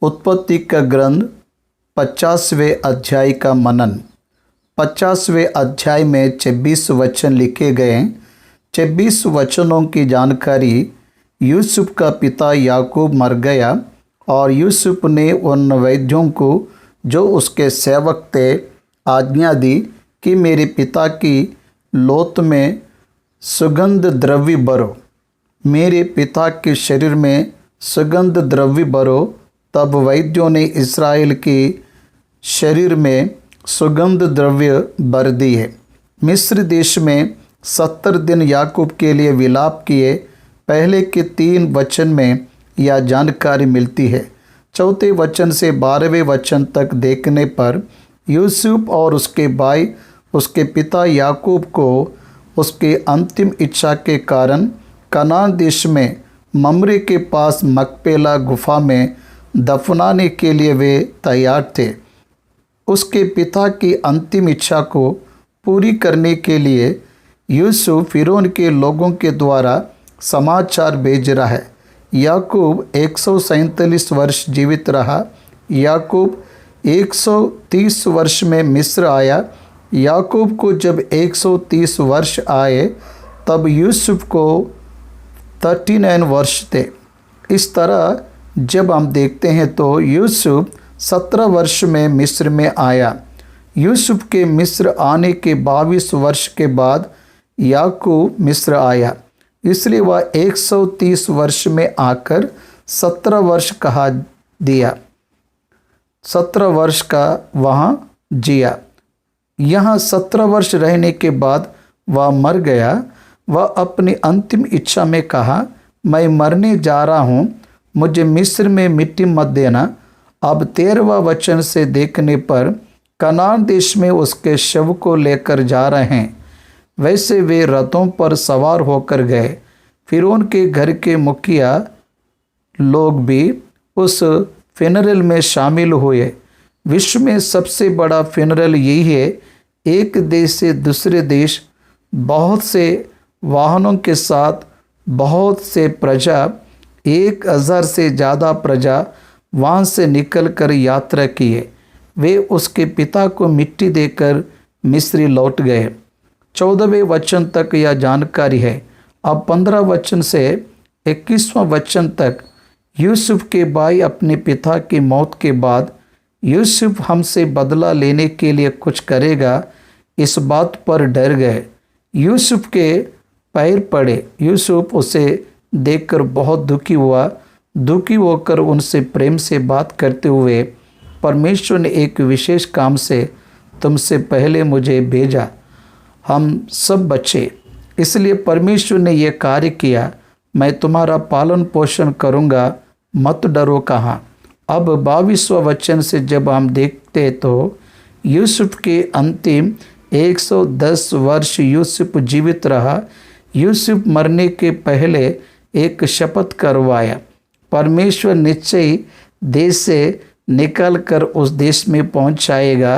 उत्पत्ति का ग्रंथ 50वें अध्याय का मनन। 50वें अध्याय में 26 वचन लिखे गए। 26 वचनों की जानकारी। यूसुफ का पिता याकूब मर गया और यूसुफ ने उन वैद्यों को जो उसके सेवक थे आज्ञा दी कि मेरे पिता की लोथ में सुगंध द्रव्य भरो, मेरे पिता के शरीर में सुगंध द्रव्य भरो। तब वैद्यों ने इस्राएल के शरीर में सुगंध द्रव्य भर दी है। मिस्र देश में 70 दिन याकूब के लिए विलाप किए। पहले के 3 वचन में यह जानकारी मिलती है। चौथे वचन से 12वें वचन तक देखने पर यूसुफ और उसके भाई उसके पिता याकूब को उसके अंतिम इच्छा के कारण कनान देश में ममरे के पास मकपेला गुफा में दफनाने के लिए वे तैयार थे। उसके पिता की अंतिम इच्छा को पूरी करने के लिए यूसुफ फिरौन के लोगों के द्वारा समाचार भेज रहा है। याकूब 147 वर्ष जीवित रहा। याकूब 130 वर्ष में मिस्र आया। याकूब को जब 130 वर्ष आए तब यूसुफ को 39 वर्ष थे। इस तरह जब हम देखते हैं तो यूसुफ 17 वर्ष में मिस्र में आया। यूसुफ के मिस्र आने के 22 वर्ष के बाद याकूब मिस्र आया, इसलिए वह 130 वर्ष में आकर 17 वर्ष कहा दिया। 17 वर्ष का वहाँ जिया। यहाँ 17 वर्ष रहने के बाद वह मर गया। वह अपनी अंतिम इच्छा में कहा, मैं मरने जा रहा हूँ, मुझे मिस्र में मिट्टी मत देना। अब 13वां वचन से देखने पर कनान देश में उसके शव को लेकर जा रहे हैं। वैसे वे रथों पर सवार होकर गए। फिरौन के घर के मुखिया लोग भी उस फ्यूनरल में शामिल हुए। विश्व में सबसे बड़ा फ्यूनरल यही है। एक देश से दूसरे देश बहुत से वाहनों के साथ बहुत से प्रजा, 1000 से ज़्यादा प्रजा वहाँ से निकल कर यात्रा किए। वे उसके पिता को मिट्टी देकर मिस्र लौट गए। 14वें वचन तक यह जानकारी है। अब 15 वचन से 21वां वचन तक यूसुफ के भाई अपने पिता की मौत के बाद यूसुफ हमसे बदला लेने के लिए कुछ करेगा, इस बात पर डर गए। यूसुफ के पैर पड़े। यूसुफ उसे देखकर बहुत दुखी हुआ। दुखी होकर उनसे प्रेम से बात करते हुए, परमेश्वर ने एक विशेष काम से तुमसे पहले मुझे भेजा, हम सब बचे, इसलिए परमेश्वर ने यह कार्य किया। मैं तुम्हारा पालन पोषण करूँगा, मत डरो कहाँ। अब 22वां वचन से जब हम देखते तो यूसुफ के अंतिम 110 वर्ष यूसुफ जीवित रहा। यूसुफ मरने के पहले एक शपथ करवाया, परमेश्वर निश्चय देश से निकल कर उस देश में पहुंचाएगा,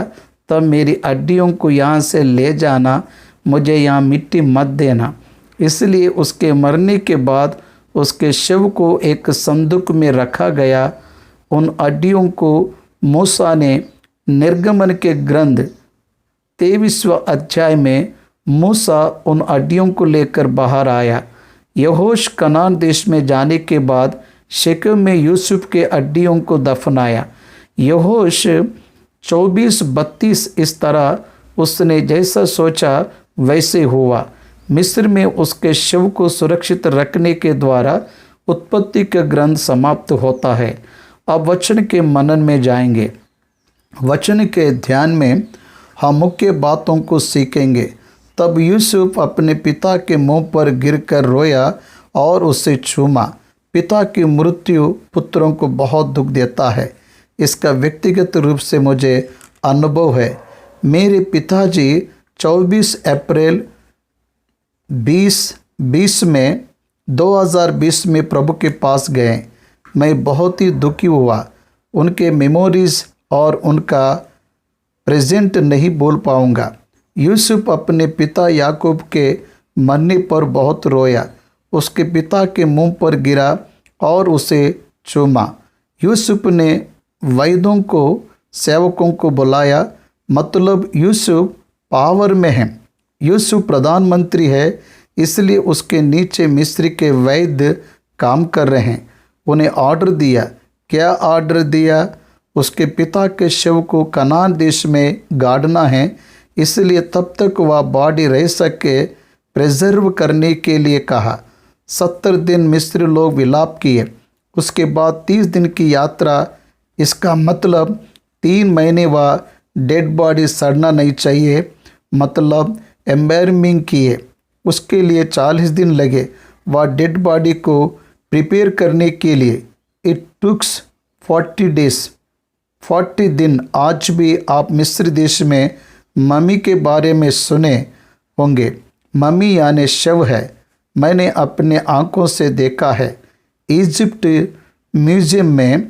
तब मेरी हड्डियों को यहाँ से ले जाना, मुझे यहाँ मिट्टी मत देना। इसलिए उसके मरने के बाद उसके शव को एक संदूक में रखा गया। उन हड्डियों को मूसा ने निर्गमन के ग्रंथ 23वां अध्याय में मूसा उन हड्डियों को लेकर बाहर आया। यहोश कनान देश में जाने के बाद शेकेम में यूसुफ के हड्डियों को दफनाया। यहोश 24-32 इस तरह उसने जैसा सोचा वैसे हुआ। मिस्र में उसके शव को सुरक्षित रखने के द्वारा उत्पत्ति का ग्रंथ समाप्त होता है। अब वचन के मनन में जाएंगे। वचन के ध्यान में हम मुख्य बातों को सीखेंगे। तब यूसुफ अपने पिता के मुंह पर गिरकर रोया और उसे चूमा। पिता की मृत्यु पुत्रों को बहुत दुख देता है। इसका व्यक्तिगत रूप से मुझे अनुभव है। मेरे पिताजी 24 अप्रैल 2020 में 2020 में प्रभु के पास गए। मैं बहुत ही दुखी हुआ। उनके मेमोरीज और उनका प्रेजेंट नहीं बोल पाऊंगा। यूसुफ अपने पिता याकूब के मरने पर बहुत रोया। उसके पिता के मुंह पर गिरा और उसे चूमा। यूसुफ ने वैद्यों को, सेवकों को बुलाया। मतलब यूसुफ पावर में है, यूसुफ प्रधानमंत्री है, इसलिए उसके नीचे मिस्र के वैद्य काम कर रहे हैं। उन्हें ऑर्डर दिया। क्या ऑर्डर दिया? उसके पिता के शव को कनान देश में गाड़ना है, इसलिए तब तक वह बॉडी रह सके प्रिजर्व करने के लिए कहा। 70 दिन मिस्र लोग विलाप किए। उसके बाद 30 दिन की यात्रा, इसका मतलब 3 महीने वह डेड बॉडी सड़ना नहीं चाहिए, मतलब एम्बैरमिंग किए। उसके लिए 40 दिन लगे वह डेड बॉडी को प्रिपेयर करने के लिए। इट टुक्स 40 डेज, 40 दिन। आज भी आप मिस्र देश में मम्मी के बारे में सुने होंगे। मम्मी यानी शव है। मैंने अपने आंखों से देखा है। इजिप्ट म्यूजियम में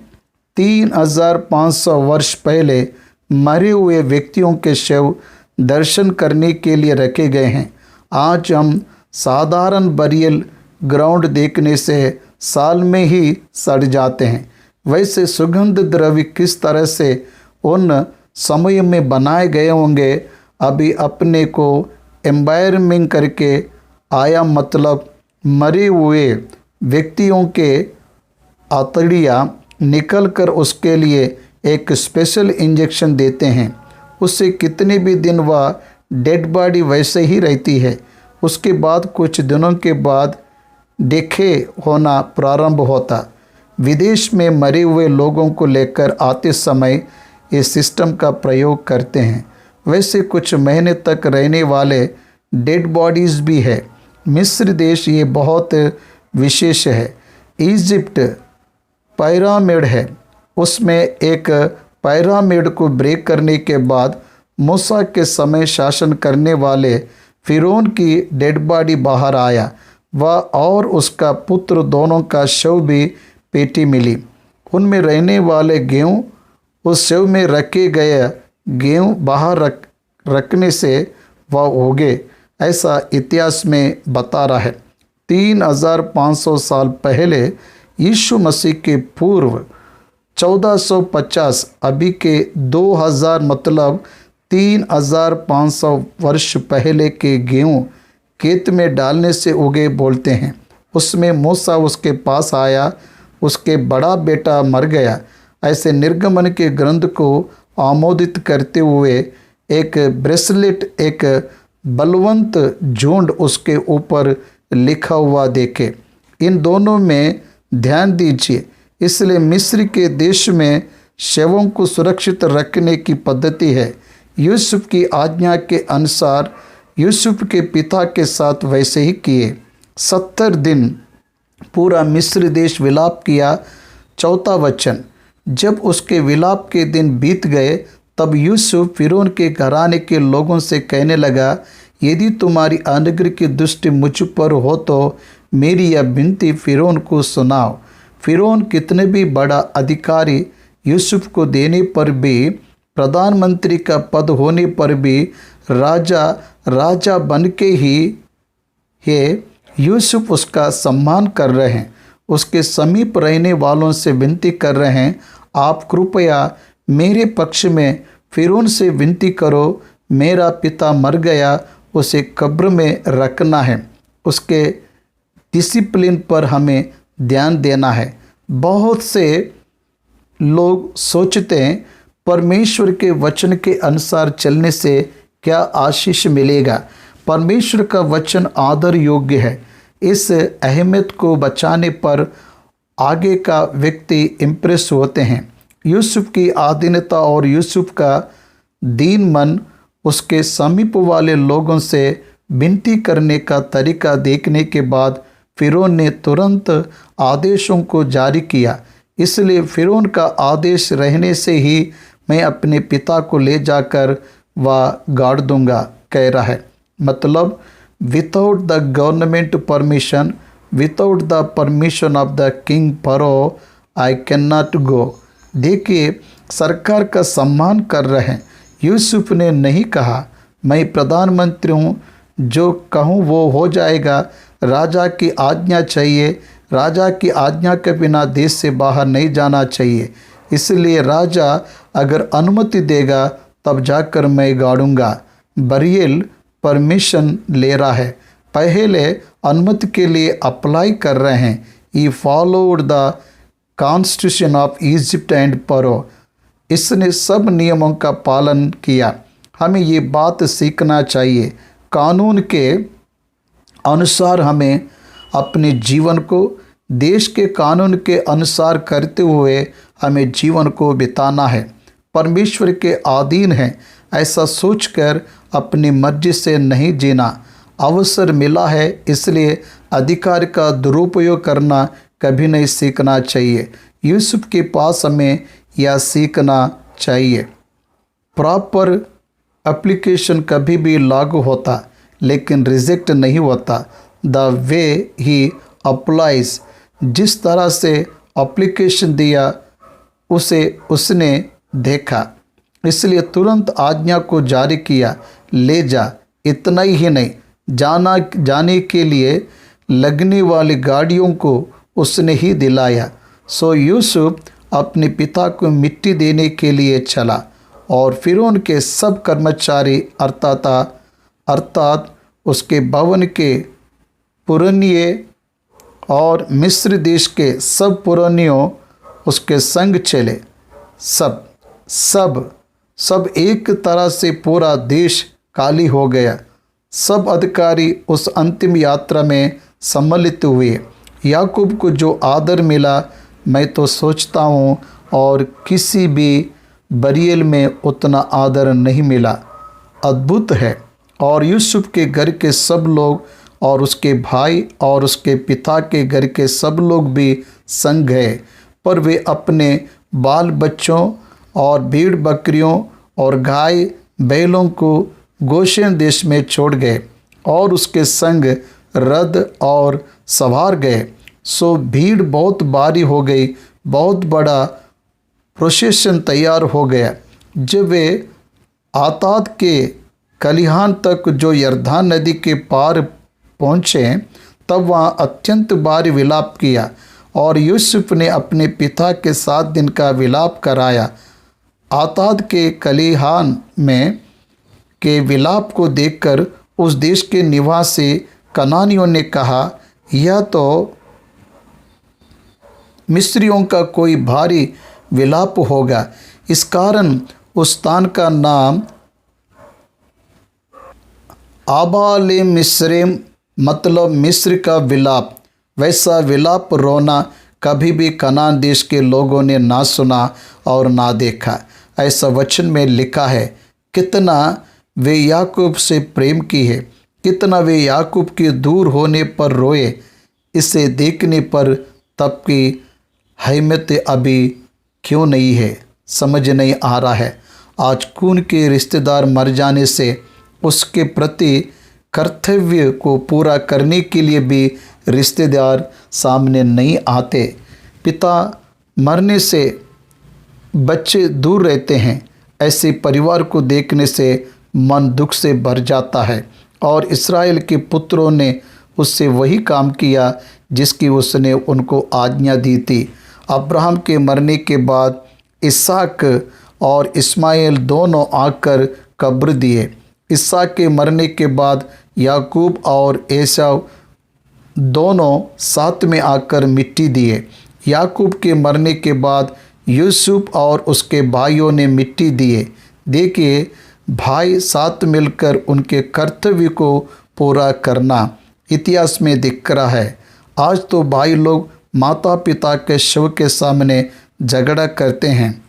3500 वर्ष पहले मरे हुए व्यक्तियों के शव दर्शन करने के लिए रखे गए हैं। आज हम साधारण बरियल ग्राउंड देखने से साल में ही सड़ जाते हैं। वैसे सुगंध द्रव्य किस तरह से उन समय में बनाए गए होंगे। अभी अपने को एम्बायरमिंग करके आया, मतलब मरे हुए व्यक्तियों के आंतड़ियाँ निकल कर उसके लिए एक स्पेशल इंजेक्शन देते हैं। उससे कितने भी दिन वह डेड बॉडी वैसे ही रहती है। उसके बाद कुछ दिनों के बाद देखे होना प्रारंभ होता। विदेश में मरे हुए लोगों को लेकर आते समय इस सिस्टम का प्रयोग करते हैं। वैसे कुछ महीने तक रहने वाले डेड बॉडीज़ भी है। मिस्र देश ये बहुत विशेष है। इजिप्ट पिरामिड है, उसमें एक पिरामिड को ब्रेक करने के बाद मूसा के समय शासन करने वाले फिरौन की डेड बॉडी बाहर आया। वह और उसका पुत्र दोनों का शव भी पेटी मिली। उनमें रहने वाले गेहूँ, उस शव में रखे गए गेहूँ बाहर रखने से वह उगे, ऐसा इतिहास में बता रहा है। 3500 साल पहले यीशु मसीह के पूर्व 1450, अभी के 2000 मतलब 3500 वर्ष पहले के गेहूँ खेत में डालने से उगे बोलते हैं। उसमें मूसा उसके पास आया, उसके बड़ा बेटा मर गया। ऐसे निर्गमन के ग्रंथ को आमोदित करते हुए एक ब्रेसलेट, एक बलवंत झुंड उसके ऊपर लिखा हुआ देखे। इन दोनों में ध्यान दीजिए। इसलिए मिस्र के देश में शवों को सुरक्षित रखने की पद्धति है। यूसुफ की आज्ञा के अनुसार यूसुफ के पिता के साथ वैसे ही किए। 70 दिन पूरा मिस्र देश विलाप किया। 4वां वचन, जब उसके विलाप के दिन बीत गए तब यूसुफ फिरौन के घराने के लोगों से कहने लगा, यदि तुम्हारी अनुग्रह की दृष्टि मुझ पर हो तो मेरी यह विनती फिरौन को सुनाओ। फिरौन कितने भी बड़ा अधिकारी यूसुफ को देने पर भी, प्रधानमंत्री का पद होने पर भी, राजा बन के ही है, यूसुफ उसका सम्मान कर रहे हैं। उसके समीप रहने वालों से विनती कर रहे हैं, आप कृपया मेरे पक्ष में फिरौन से विनती करो। मेरा पिता मर गया, उसे कब्र में रखना है। उसके डिसिप्लिन पर हमें ध्यान देना है। बहुत से लोग सोचते हैं परमेश्वर के वचन के अनुसार चलने से क्या आशीष मिलेगा। परमेश्वर का वचन आदर योग्य है। इस अहमियत को बचाने पर आगे का व्यक्ति इम्प्रेस होते हैं। यूसुफ की आधीनता और यूसुफ का दीन मन उसके समीप वाले लोगों से विनती करने का तरीका देखने के बाद फिरौन ने तुरंत आदेशों को जारी किया। इसलिए फिरौन का आदेश रहने से ही मैं अपने पिता को ले जाकर वह गाड़ दूंगा, कह रहा है। मतलब without the government permission, without the permission of the king furrow, I can not go. देखिए, सरकार का सम्मान कर रहे हैं। यूसुफ ने नहीं कहा मैं प्रधानमंत्री हूँ, जो कहूँ वो हो जाएगा। राजा की आज्ञा चाहिए, राजा की आज्ञा के बिना देश से बाहर नहीं जाना चाहिए। इसलिए राजा अगर अनुमति देगा तब जाकर मैं गाड़ूंगा। बरियल परमिशन ले रहा है, पहले अनुमति के लिए अप्लाई कर रहे हैं। He followed the constitution of Egypt and परो। इसने सब नियमों का पालन किया। हमें ये बात सीखना चाहिए। कानून के अनुसार हमें अपने जीवन को देश के कानून के अनुसार करते हुए हमें जीवन को बिताना है। परमेश्वर के अधीन है ऐसा सोचकर अपनी मर्जी से नहीं जीना। अवसर मिला है इसलिए अधिकार का दुरुपयोग करना कभी नहीं सीखना चाहिए। यूसुफ के पास हमें यह सीखना चाहिए। प्रॉपर एप्लीकेशन कभी भी लागू होता लेकिन रिजेक्ट नहीं होता। द वे ही अप्लाइज, जिस तरह से एप्लीकेशन दिया उसे उसने देखा, इसलिए तुरंत आज्ञा को जारी किया, ले जा। इतना ही नहीं, जाने के लिए लगने वाली गाड़ियों को उसने ही दिलाया। सो यूसुफ अपने पिता को मिट्टी देने के लिए चला और फिरौन के सब कर्मचारी अर्थात उसके भवन के पुरनिये और मिस्र देश के सब पुरनियों उसके संग चले। सब एक तरह से पूरा देश खाली हो गया। सब अधिकारी उस अंतिम यात्रा में सम्मिलित हुए। याकूब को जो आदर मिला मैं तो सोचता हूँ और किसी भी बरियल में उतना आदर नहीं मिला। अद्भुत है। और यूसुफ के घर के सब लोग और उसके भाई और उसके पिता के घर के सब लोग भी संग गए, पर वे अपने बाल बच्चों और भेड़ बकरियों और गाय बैलों को गोशेन देश में छोड़ गए और उसके संग रथ और सवार गए। सो भीड़ बहुत भारी हो गई, बहुत बड़ा प्रोसेशन तैयार हो गया। जब वे आताद के खलिहान तक जो यरदान नदी के पार पहुँचे तब वहाँ अत्यंत भारी विलाप किया और यूसुफ ने अपने पिता के 7 दिन का विलाप कराया। आताद के खलिहान में के विलाप को देखकर उस देश के निवासी कनानियों ने कहा, यह तो मिस्रियों का कोई भारी विलाप होगा। इस कारण उस स्थान का नाम आबाले मिस्रेम मतलब मिस्र का विलाप। वैसा विलाप रोना कभी भी कनान देश के लोगों ने ना सुना और ना देखा। ऐसा वचन में लिखा है, कितना वे याकूब से प्रेम की है, कितना वे याकूब के दूर होने पर रोए। इसे देखने पर तब की हिम्मत अभी क्यों नहीं है, समझ नहीं आ रहा है। आज खून के रिश्तेदार मर जाने से उसके प्रति कर्तव्य को पूरा करने के लिए भी रिश्तेदार सामने नहीं आते। पिता मरने से बच्चे दूर रहते हैं। ऐसे परिवार को देखने से मन दुख से भर जाता है। और इस्राएल के पुत्रों ने उससे वही काम किया जिसकी उसने उनको आज्ञा दी थी। अब्राहम के मरने के बाद इसहाक और इस्माइल दोनों आकर कब्र दिए। इसहाक के मरने के बाद याकूब और एसाव दोनों साथ में आकर मिट्टी दिए। याकूब के मरने के बाद यूसुफ और उसके भाइयों ने मिट्टी दिए। देखिए, भाई साथ मिलकर उनके कर्तव्य को पूरा करना इतिहास में दिख रहा है। आज तो भाई लोग माता पिता के शव के सामने झगड़ा करते हैं।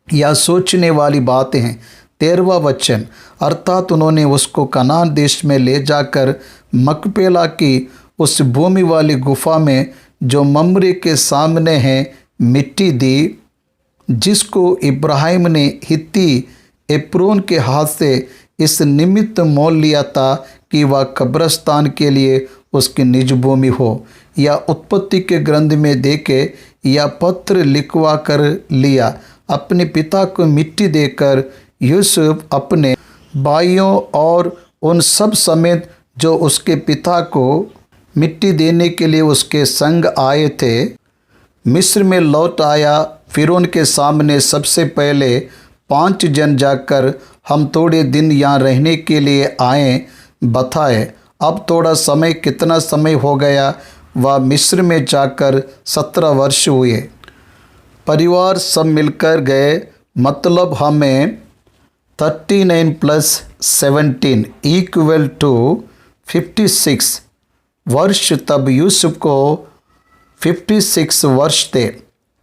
यह सोचने वाली बातें हैं। 13वां वचन, अर्थात उन्होंने उसको कनान देश में ले जाकर मकपेला की उस भूमि वाली गुफा में जो ममरे के सामने है मिट्टी दी, जिसको इब्राहिम ने हित्ती एप्रोन के हाथ से इस निमित्त मोल लिया था कि वह कब्रस्तान के लिए उसकी निज भूमि हो। या उत्पत्ति के ग्रंथ में देके या पत्र लिखवा कर लिया। अपने पिता को मिट्टी देकर यूसुफ अपने भाइयों और उन सब समेत जो उसके पिता को मिट्टी देने के लिए उसके संग आए थे मिस्र में लौट आया। फिर उनके सामने सबसे पहले 5 जन जाकर हम थोड़े दिन यहाँ रहने के लिए आए बताए। अब थोड़ा समय, कितना समय हो गया, वह मिस्र में जाकर 17 वर्ष हुए। परिवार सब मिलकर गए, मतलब हमें 39 + 17 = 56 वर्ष। तब यूसुफ को 56 वर्ष थे।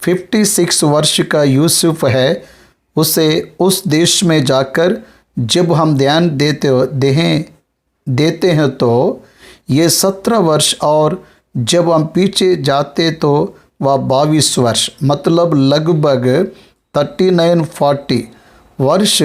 56 वर्ष का यूसुफ है। उसे उस देश में जाकर जब हम ध्यान देते हैं तो ये 17 वर्ष, और जब हम पीछे जाते तो वह 22 वर्ष, मतलब लगभग 39-40 वर्ष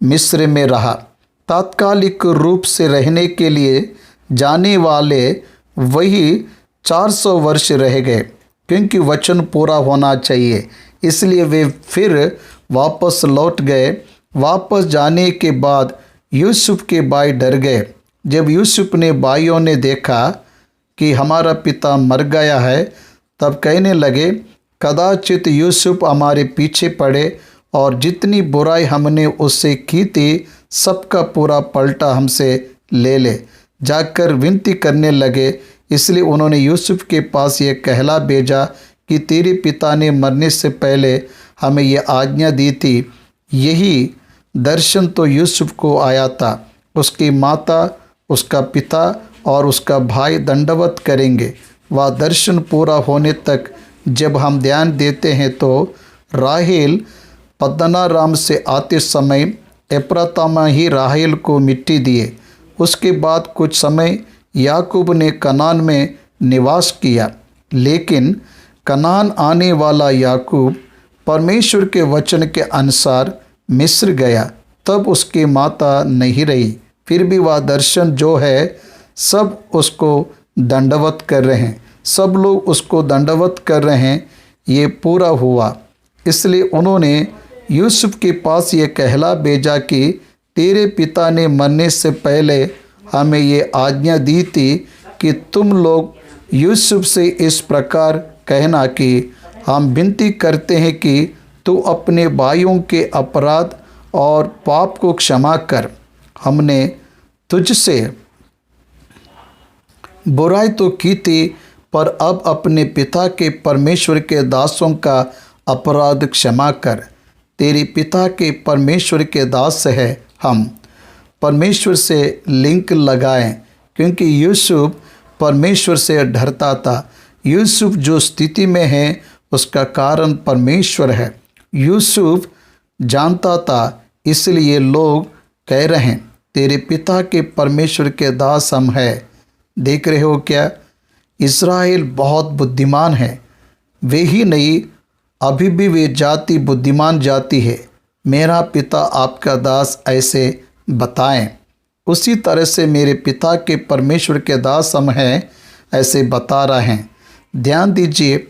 मिस्र में रहा। तात्कालिक रूप से रहने के लिए जाने वाले वही 400 वर्ष रह गए, क्योंकि वचन पूरा होना चाहिए, इसलिए वे फिर वापस लौट गए। वापस जाने के बाद यूसुफ के भाई डर गए। जब यूसुफ ने भाइयों ने देखा कि हमारा पिता मर गया है, तब कहने लगे, कदाचित यूसुफ हमारे पीछे पड़े और जितनी बुराई हमने उससे की थी सबका पूरा पलटा हमसे ले ले। जाकर विनती करने लगे। इसलिए उन्होंने यूसुफ के पास ये कहला भेजा कि तेरे पिता ने मरने से पहले हमें ये आज्ञा दी थी। यही दर्शन तो यूसुफ को आया था। उसकी माता, उसका पिता और उसका भाई दंडवत करेंगे। वह दर्शन पूरा होने तक जब हम ध्यान देते हैं तो राहेल पद्दनाराम से आते समय एप्राता ही राहेल को मिट्टी दिए। उसके बाद कुछ समय याकूब ने कनान में निवास किया, लेकिन कनान आने वाला याकूब परमेश्वर के वचन के अनुसार मिस्र गया। तब उसकी माता नहीं रही। फिर भी वह दर्शन जो है सब उसको दंडवत कर रहे हैं, सब लोग उसको दंडवत कर रहे हैं। ये पूरा हुआ। इसलिए उन्होंने यूसुफ के पास ये कहला भेजा कि तेरे पिता ने मरने से पहले हमें ये आज्ञा दी थी कि तुम लोग यूसुफ से इस प्रकार कहना कि हम विनती करते हैं कि तू अपने भाइयों के अपराध और पाप को क्षमा कर। हमने तुझसे बुराई तो की थी, पर अब अपने पिता के परमेश्वर के दासों का अपराध क्षमा कर। तेरे पिता के परमेश्वर के दास है हम। परमेश्वर से लिंक लगाएं, क्योंकि यूसुफ परमेश्वर से डरता था। यूसुफ जो स्थिति में है उसका कारण परमेश्वर है। यूसुफ जानता था, इसलिए लोग कह रहे हैं तेरे पिता के परमेश्वर के दास हम हैं। देख रहे हो क्या? इस्राएल बहुत बुद्धिमान है। वे ही नहीं, अभी भी वे जाति बुद्धिमान जाति है। मेरा पिता आपका दास ऐसे बताएं। उसी तरह से मेरे पिता के परमेश्वर के दास हम हैं ऐसे बता रहे हैं। ध्यान दीजिए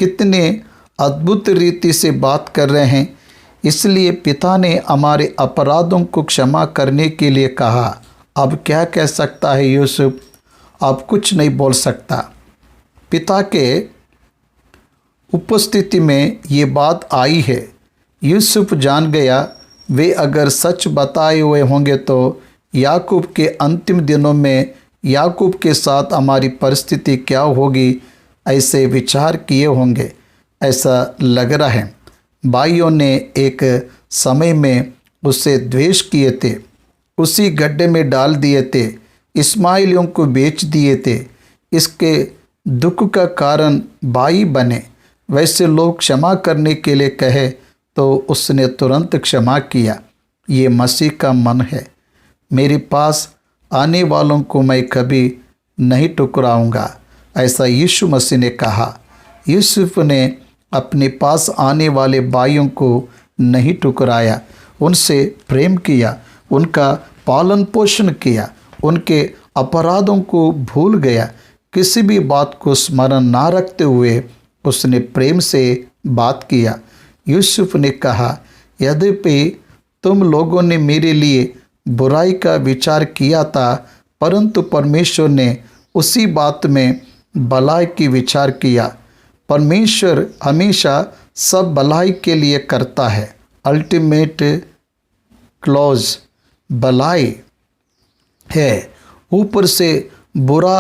कितने अद्भुत रीति से बात कर रहे हैं। इसलिए पिता ने हमारे अपराधों को क्षमा करने के लिए कहा। अब क्या कह सकता है यूसुफ? अब कुछ नहीं बोल सकता। पिता के उपस्थिति में ये बात आई है। यूसुफ जान गया, वे अगर सच बताए हुए होंगे तो याकूब के अंतिम दिनों में याकूब के साथ हमारी परिस्थिति क्या होगी, ऐसे विचार किए होंगे, ऐसा लग रहा है। भाइयों ने एक समय में उससे द्वेष किए थे, उसी गड्ढे में डाल दिए थे, इस्माइलियों को बेच दिए थे। इसके दुख का कारण भाई बने। वैसे लोग क्षमा करने के लिए कहे तो उसने तुरंत क्षमा किया। ये मसीह का मन है। मेरे पास आने वालों को मैं कभी नहीं ठुकराऊंगा, ऐसा यीशु मसीह ने कहा। यूसुफ ने अपने पास आने वाले भाइयों को नहीं ठुकराया, उनसे प्रेम किया, उनका पालन पोषण किया, उनके अपराधों को भूल गया। किसी भी बात को स्मरण ना रखते हुए उसने प्रेम से बात किया। यूसुफ ने कहा, यद्यपि तुम लोगों ने मेरे लिए बुराई का विचार किया था, परंतु परमेश्वर ने उसी बात में भलाई की विचार किया। परमेश्वर हमेशा सब भलाई के लिए करता है। अल्टीमेट क्लॉज भलाई है। ऊपर से बुरा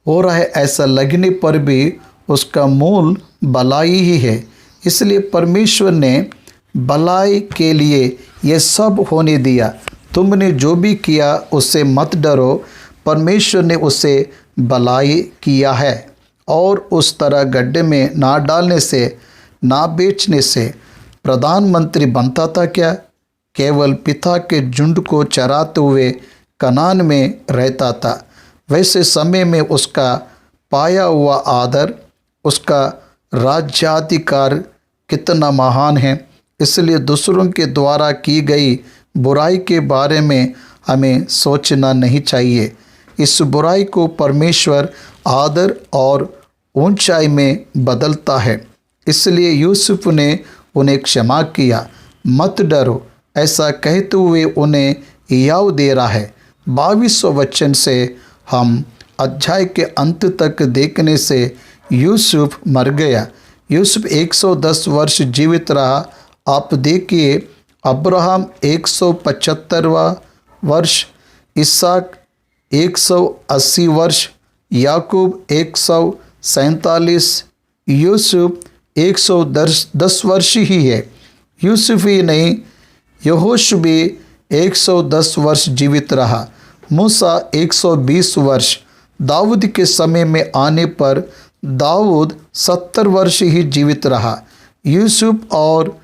हो रहा है ऐसा लगने पर भी उसका मूल भलाई ही है। इसलिए परमेश्वर ने भलाई के लिए ये सब होने दिया। तुमने जो भी किया उससे मत डरो, परमेश्वर ने उसे भलाई किया है। और उस तरह गड्ढे में ना डालने से, ना बेचने से प्रधानमंत्री बनता था क्या? केवल पिता के झुंड को चराते हुए कनान में रहता था। वैसे समय में उसका पाया हुआ आदर, उसका राज्याधिकार कितना महान है। इसलिए दूसरों के द्वारा की गई बुराई के बारे में हमें सोचना नहीं चाहिए। इस बुराई को परमेश्वर आदर और ऊंचाई में बदलता है। इसलिए यूसुफ ने उन्हें क्षमा किया। मत डरो ऐसा कहते हुए उन्हें याव दे रहा है। 22वें वचन से हम अध्याय के अंत तक देखने से यूसुफ मर गया। यूसुफ 110 वर्ष जीवित रहा। आप देखिए, अब्राहम 175वां वर्ष, इसहाक 180 वर्ष, याकूब 147, यूसुफ 110 वर्ष ही है। यूसुफ ही नहीं, यहोशू भी 110 वर्ष जीवित रहा। मूसा 120 वर्ष। दाऊद के समय में आने पर दाऊद 70 वर्ष ही जीवित रहा। यूसुफ और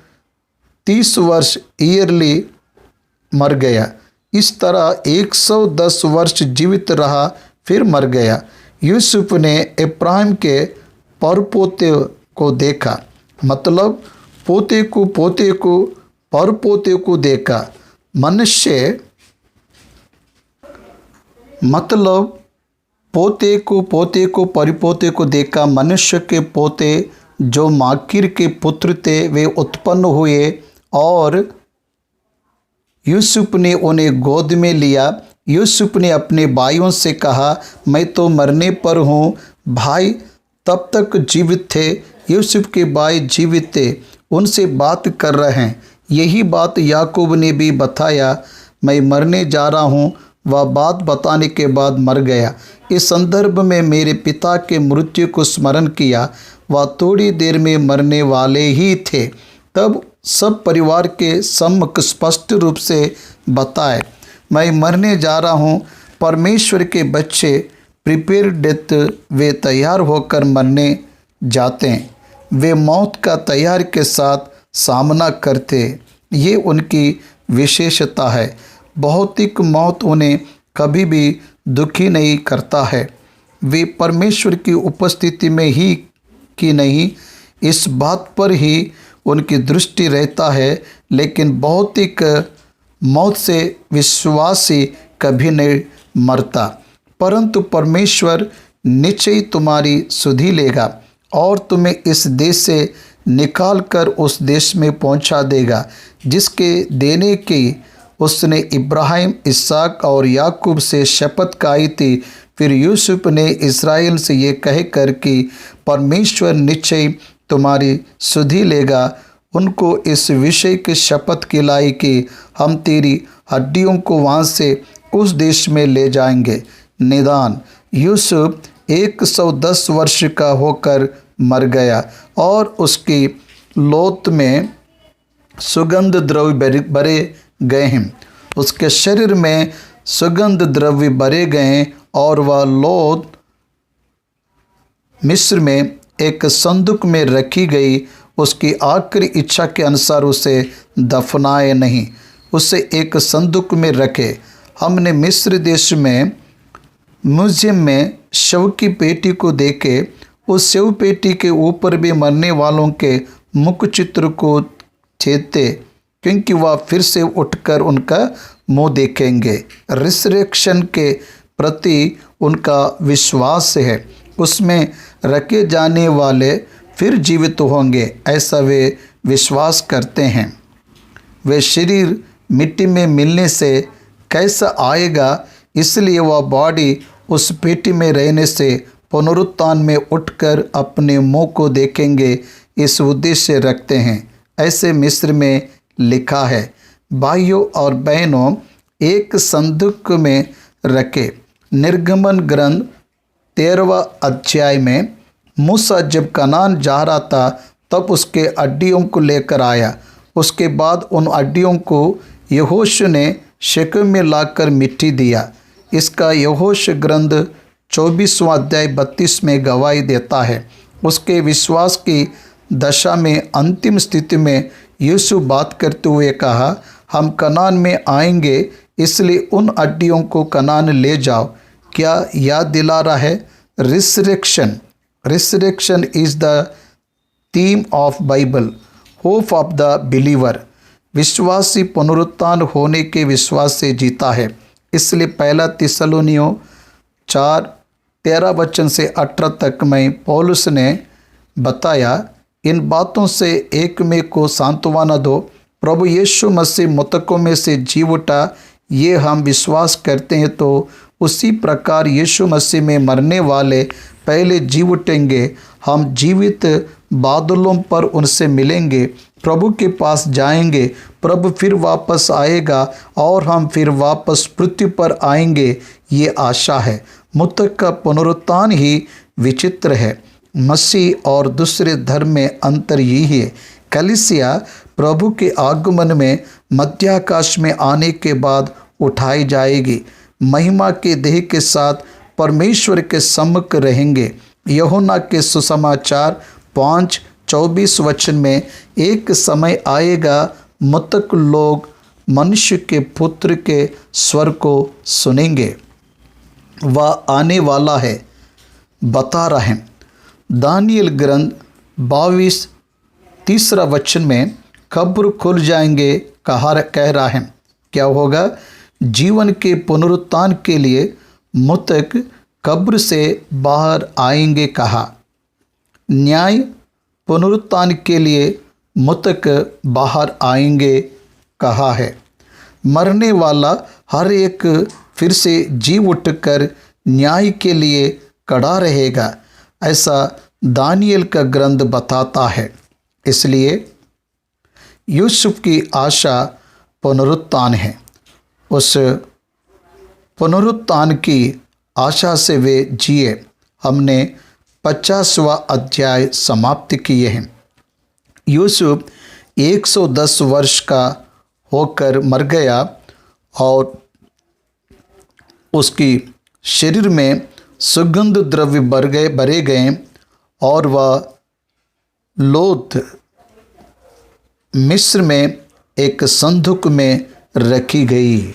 30 वर्ष ईयरली मर गया। इस तरह 110 वर्ष जीवित रहा, फिर मर गया। यूसुफ ने इब्राहिम के परपोते को देखा, मतलब पोते को परपोते को देखा। मनुष्य मतलब पोते को परिपोते को देखा। मनुष्य के पोते जो माकीर के पुत्र थे वे उत्पन्न हुए और यूसुफ ने उन्हें गोद में लिया। यूसुफ ने अपने भाइयों से कहा, मैं तो मरने पर हूँ। भाई तब तक जीवित थे। यूसुफ के भाई जीवित थे, उनसे बात कर रहे हैं। यही बात याकूब ने भी बताया, मैं मरने जा रहा हूँ। वह बात बताने के बाद मर गया। इस संदर्भ में मेरे पिता के मृत्यु को स्मरण किया। वह थोड़ी देर में मरने वाले ही थे। तब सब परिवार के सम्मुख स्पष्ट रूप से बताए, मैं मरने जा रहा हूँ। परमेश्वर के बच्चे प्रिपेयर डेथ, वे तैयार होकर मरने जाते हैं। वे मौत का तैयार के साथ सामना करते। ये उनकी विशेषता है। भौतिक मौत उन्हें कभी भी दुखी नहीं करता है। वे परमेश्वर की उपस्थिति में ही कि नहीं, इस बात पर ही उनकी दृष्टि रहता है। लेकिन भौतिक मौत से विश्वासी कभी नहीं मरता, परंतु परमेश्वर निश्चय तुम्हारी सुधि लेगा और तुम्हें इस देश से निकाल कर उस देश में पहुंचा देगा जिसके देने की उसने इब्राहिम, इसहाक और याकूब से शपथ खाई थी। फिर यूसुफ ने इस्राएल से ये कहकर कि परमेश्वर निश्चय तुम्हारी सुधि लेगा, उनको इस विषय की शपथ खिलाई कि हम तेरी हड्डियों को वहाँ से उस देश में ले जाएंगे। निदान यूसुफ 110 वर्ष का होकर मर गया और उसकी लोथ में सुगंध द्रव्य भरे गए हैं। उसके शरीर में सुगंध द्रव्य भरे गए और वह लोथ मिस्र में एक संदूक में रखी गई। उसकी आखिरी इच्छा के अनुसार उसे दफनाए नहीं, उसे एक संदूक में रखे। हमने मिस्र देश में म्यूजियम में शव की पेटी को देखे। उस शव पेटी के ऊपर भी मरने वालों के मुख चित्र को छेदते, क्योंकि वह फिर से उठकर उनका मुंह देखेंगे। रिसरेक्शन के प्रति उनका विश्वास है। उसमें रखे जाने वाले फिर जीवित होंगे, ऐसा वे विश्वास करते हैं। वे शरीर मिट्टी में मिलने से कैसा आएगा, इसलिए वह बॉडी उस पेटी में रहने से पुनरुत्थान में उठकर अपने मुंह को देखेंगे। इस उद्देश्य रखते हैं। ऐसे मिस्र में लिखा है, भाइयों और बहनों, एक संदूक में रखे। निर्गमन ग्रंथ 13वां अध्याय में मूसा जब कनान जा रहा था तब उसके हड्डियों को लेकर आया। उसके बाद उन हड्डियों को यहोशू ने शेकेम में लाकर मिट्टी दिया। इसका यहोशू ग्रंथ 24वां अध्याय 32 में गवाही देता है। उसके विश्वास की दशा में अंतिम स्थिति में यीशु बात करते हुए कहा, हम कनान में आएंगे, इसलिए उन हड्डियों को कनान ले जाओ। क्या याद दिला रहा है? Resurrection is the theme of Bible, hope of the believer. विश्वासी पुनरुत्थान होने के विश्वास से जीता है। इसलिए पहला थिस्सलुनीयों 4:13 से 18 तक में पौलुस ने बताया, इन बातों से एक में को सांत्वना दो, प्रभु यीशु मसीह मृतकों में से जी उठा, ये हम विश्वास करते हैं, तो उसी प्रकार यीशु मसीह में मरने वाले पहले जी उठेंगे। हम जीवित बादलों पर उनसे मिलेंगे, प्रभु के पास जाएंगे, प्रभु फिर वापस आएगा और हम फिर वापस पृथ्वी पर आएंगे। ये आशा है। मृतक का पुनरुत्थान ही विचित्र है। मसीह और दूसरे धर्म में अंतर यही है। कलीसिया प्रभु के आगमन में मध्याकाश में आने के बाद उठाई जाएगी, महिमा के देह के साथ परमेश्वर के सम्मुख रहेंगे। यूहन्ना के सुसमाचार 5:24 में एक समय आएगा, मृतक लोग मनुष्य के पुत्र के स्वर को सुनेंगे। वह आने वाला है, बता रहे हैं। दानियल ग्रंथ 22:3 में कब्र खुल जाएंगे कह रहा है। क्या होगा? जीवन के पुनरुत्थान के लिए मृतक कब्र से बाहर आएंगे कहा। न्याय पुनरुत्थान के लिए मृतक बाहर आएंगे कहा है। मरने वाला हर एक फिर से जी उठकर न्याय के लिए खड़ा रहेगा, ऐसा दानियल का ग्रंथ बताता है। इसलिए यूसुफ की आशा पुनरुत्थान है। उस पुनरुत्थान की आशा से वे जिए। हमने 50वां अध्याय समाप्त किए हैं। यूसुफ 110 वर्ष का होकर मर गया और उसकी शरीर में सुगंध द्रव्य भरे गए और वह लोथ मिस्र में एक संदूक में रखी गई।